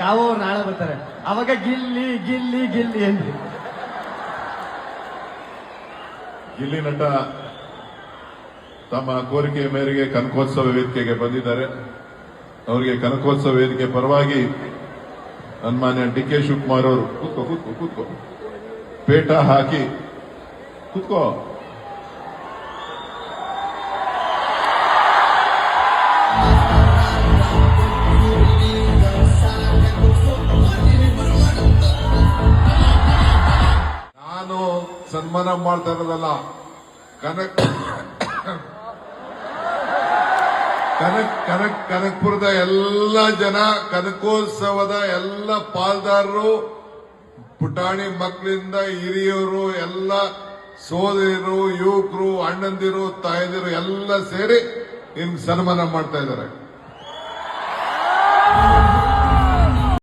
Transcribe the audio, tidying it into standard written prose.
ಯಾವ ನಾಳೆ ಬರ್ತಾರೆ ಅವಾಗ ಗಿಲ್ಲಿ ಗಿಲ್ಲಿ ಗಿಲ್ಲಿ ಅಂತ ಗಿಲ್ಲಿ ನಟ ತಮ್ಮ ಕೋರಿಕೆಯ ಮೇರೆಗೆ ಕನಕೋತ್ಸವ ವೇದಿಕೆಗೆ ಬಂದಿದ್ದಾರೆ. ಅವರಿಗೆ ಕನಕೋತ್ಸವ ವೇದಿಕೆ ಪರವಾಗಿ ಸನ್ಮಾನ್ಯ ಡಿ.ಕೆ. ಶಿವಕುಮಾರ್ ಅವರು ಕೂತ್ಕೋ ಪೇಟ ಹಾಕಿ ಕೂತ್ಕೋ. ನಾನು ಸನ್ಮಾನ ಮಾಡ್ತಾ ಇರೋದಲ್ಲ, ಕನಕಪುರದ ಎಲ್ಲ ಜನ, ಕನಕೋತ್ಸವದ ಎಲ್ಲ ಪಾಲ್ದಾರರು, ಪುಟಾಣಿ ಮಕ್ಕಳಿಂದ ಹಿರಿಯರು, ಎಲ್ಲ ಸೋದರಿಯರು, ಯುವಕರು, ಅಣ್ಣಂದಿರು, ತಾಯಂದಿರು ಎಲ್ಲ ಸೇರಿ ನಿಮ್ಗೆ ಸನ್ಮಾನ ಮಾಡ್ತಾ ಇದ್ದಾರೆ.